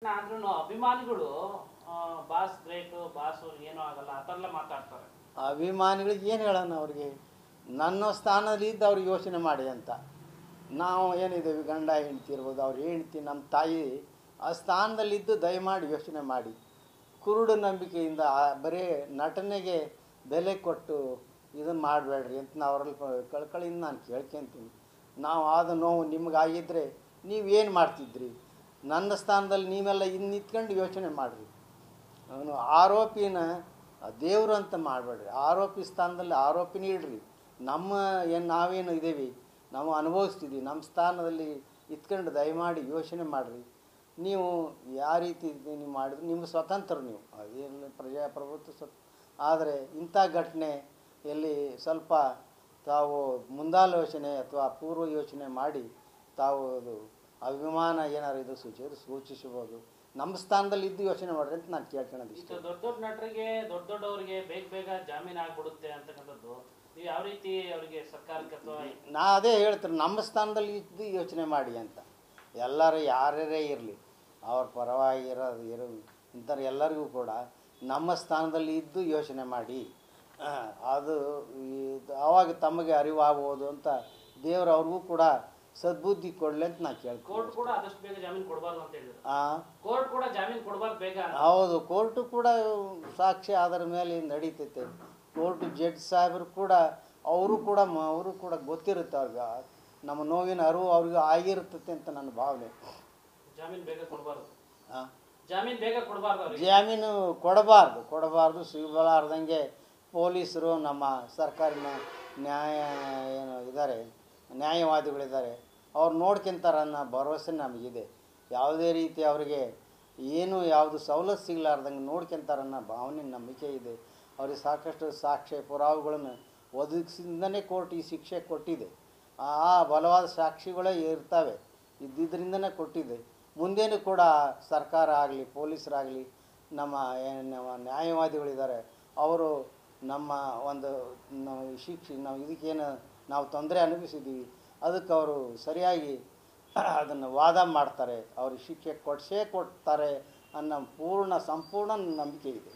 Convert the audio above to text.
ಆದ್ರೂ ಅಭಿಮಾನಿಗಳು boss great boss ಏನೂ ಆಗಲ್ಲ ಆ ಥರ ಎಲ್ಲ ಮಾತಾಡ್ತಾರೆ. ಅಭಿಮಾನಿಗಳಿಗೆ ಏನು ಹೇಳೋಣ ಅವ್ರಿಗೆ? ನನ್ನ ಸ್ಥಾನದಲ್ಲಿ ಇದ್ದು ಅವ್ರಿಗೆ ಯೋಚನೆ ಮಾಡಿ ಅಂತ. ನಾವು ಏನಿದ್ದೇವೆ, ಗಂಡ ಹೆಂಡ್ತಿ ಇರ್ಬೋದು, ಅವ್ರು ಹೆಂಡ್ತಿ ನಮ್ಮ ತಾಯಿ ಆ ಸ್ಥಾನದಲ್ಲಿದ್ದು ದಯಮಾಡಿ ಯೋಚನೆ ಮಾಡಿ. ಕುರುಡು ನಂಬಿಕೆಯಿಂದ ಬರೀ ನಟನೆಗೆ ಬೆಲೆ ಕೊಟ್ಟು ಇದನ್ನು ಮಾಡಬೇಡ್ರಿ ಅಂತ ನಾವು ಅವರಲ್ಲಿ ಕಳ್ಕಳಿಯಿಂದ ನಾನು ಕೇಳ್ಕೊತೀನಿ. ನಾವು ಆದ ನೋವು ನಿಮಗಾಗಿದ್ದರೆ ನೀವೇನು ಮಾಡ್ತಿದ್ರಿ? ನನ್ನ ಸ್ಥಾನದಲ್ಲಿ ನೀವೆಲ್ಲ ಇನ್ನು ನಿಂತ್ಕೊಂಡು ಯೋಚನೆ ಮಾಡಿರಿ. ಅವನು ಆರೋಪಿನ ದೇವರು ಅಂತ ಮಾಡಬೇಡ್ರಿ. ಆರೋಪಿ ಸ್ಥಾನದಲ್ಲಿ ಆರೋಪಿನೇ ಇಡ್ರಿ. ನಾವೇನು ಇದ್ದೀವಿ, ನಾವು ಅನುಭವಿಸ್ತಿದ್ದೀವಿ, ನಮ್ಮ ಸ್ಥಾನದಲ್ಲಿ ಇತ್ಕೊಂಡು ದಯಮಾಡಿ ಯೋಚನೆ ಮಾಡಿರಿ. ನೀವು ಯಾವ ರೀತಿ ನೀವು ಮಾಡಿದ್ರೆ ನಿಮ್ಗೆ ಸ್ವತಂತ್ರ, ನೀವು ಅದೇನು ಪ್ರಜಾಪ್ರಭುತ್ವ ಆದರೆ ಇಂಥ ಘಟನೆ ಎಲ್ಲಿ ಸ್ವಲ್ಪ ತಾವು ಮುಂದಾಲೋಚನೆ ಅಥವಾ ಪೂರ್ವ ಯೋಚನೆ ಮಾಡಿ ತಾವು ಅದು ಅಭಿಮಾನ ಏನಾರು ಇದು ಸೂಚಿಸಬಹುದು. ನಮ್ಮ ಸ್ಥಾನದಲ್ಲಿ ಇದ್ದು ಯೋಚನೆ ಮಾಡ್ರಿ ಅಂತ ನಾನು ಕೇಳ್ಕೊಳ್ಳೋದು ಇಷ್ಟ. ದೊಡ್ಡ ದೊಡ್ಡ ನಟರಿಗೆ ದೊಡ್ಡವರಿಗೆ ಬೇಗ ಜಾಮೀನು ಆಗ್ಬಿಡುತ್ತೆ ಅಂತಕ್ಕಂಥದ್ದು ನೀವು ಯಾವ ರೀತಿ ಅವರಿಗೆ ಸರ್ಕಾರಕ್ಕೆ ಅಥವಾ ನಾ ಅದೇ ಹೇಳ್ತಾರೆ, ನಮ್ಮ ಸ್ಥಾನದಲ್ಲಿ ಇದ್ದು ಯೋಚನೆ ಮಾಡಿ ಅಂತ. ಎಲ್ಲರೂ ಯಾರೇ ಇರಲಿ ಅವ್ರ ಪರವಾಗಿ ಇರೋ ಇಂಥವ್ರು ಎಲ್ಲರಿಗೂ ಕೂಡ ನಮ್ಮ ಸ್ಥಾನದಲ್ಲಿ ಇದ್ದು ಯೋಚನೆ ಮಾಡಿ. ಅದು ಆವಾಗ ತಮಗೆ ಅರಿವಾಗ್ಬೋದು ಅಂತ ದೇವರು ಅವ್ರಿಗೂ ಕೂಡ ಸದ್ಬುದ್ಧಿ ಕೊಡಲಿ ಅಂತ ನಾನು ಕೇಳ್ತೀನಿ. ಕೋರ್ಟ್ ಕೂಡ ಆದಷ್ಟು ಬೇಗ ಜಾಮೀನು ಕೊಡಬಾರ್ದು ಅಂತ ಹೇಳಿದ್ರು. ಕೋರ್ಟ್ ಕೂಡ ಜಾಮೀನು ಕೊಡಬಾರ್ದು ಬೇಗ. ಹೌದು, ಕೋರ್ಟು ಕೂಡ ಸಾಕ್ಷಿ ಆಧಾರ ಮೇಲೆ ನಡೀತೈತೆ. ಕೋರ್ಟ್ ಜಡ್ಜ್ ಸಾಹೇಬರು ಕೂಡ ಅವರು ಕೂಡ ಗೊತ್ತಿರುತ್ತೆ ಅವ್ರಿಗೆ, ನಮ್ಮ ನೋವಿನ ಅರಿವು ಅವ್ರಿಗೆ ಆಗಿರ್ತೈತೆ ಅಂತ ನನ್ನ ಭಾವನೆ. ಜಾಮೀನು ಬೇಗ ಕೊಡಬಾರ್ದು. ಜಾಮೀನು ಬೇಗ ಕೊಡಬಾರ್ದು. ಜಾಮೀನು ಕೊಡಬಾರ್ದು. ಸಿಗಬಾರ್ದಂಗೆ ಪೊಲೀಸರು, ನಮ್ಮ ಸರ್ಕಾರಿ ನ್ಯಾಯವಾದಿಗಳಿದ್ದಾರೆ, ಅವ್ರು ನೋಡ್ಕೊಂತಾರೆ ಅನ್ನೋ ಭರವಸೆ ನಮಗಿದೆ. ಯಾವುದೇ ರೀತಿ ಅವರಿಗೆ ಯಾವುದು ಸವಲತ್ತು ಸಿಗಲಾರ್ದಂಗೆ ನೋಡ್ಕೊಂತಾರನ್ನೋ ಭಾವನೆ, ನಂಬಿಕೆ ಇದೆ. ಅವ್ರಿಗೆ ಸಾಕಷ್ಟು ಸಾಕ್ಷ್ಯ ಪುರಾವೆಗಳನ್ನು ಒದಗಿಸಿದಿಂದನೇ ಕೋರ್ಟ್ ಈ ಶಿಕ್ಷೆ ಕೊಟ್ಟಿದೆ. ಆ ಬಲವಾದ ಸಾಕ್ಷಿಗಳೇ ಇರ್ತವೆ, ಇದ್ದಿದ್ದರಿಂದನೇ ಕೊಟ್ಟಿದೆ. ಮುಂದೇನು ಕೂಡ ಸರ್ಕಾರ ಆಗಲಿ ಪೊಲೀಸರಾಗಲಿ ನಮ್ಮ ನ್ಯಾಯವಾದಿಗಳಿದ್ದಾರೆ, ಅವರು ನಮ್ಮ ಒಂದು ನಾವು ಇದಕ್ಕೇನು ನಾವು ತೊಂದರೆ ಅನುಭವಿಸಿದ್ದೀವಿ ಅದಕ್ಕೆ ಅವರು ಸರಿಯಾಗಿ ಅದನ್ನು ವಾದ ಮಾಡ್ತಾರೆ, ಅವ್ರಿಗೆ ಶಿಕ್ಷೆ ಕೊಡ್ತಾರೆ ಅನ್ನೋ ಸಂಪೂರ್ಣ ನಂಬಿಕೆ ಇದೆ.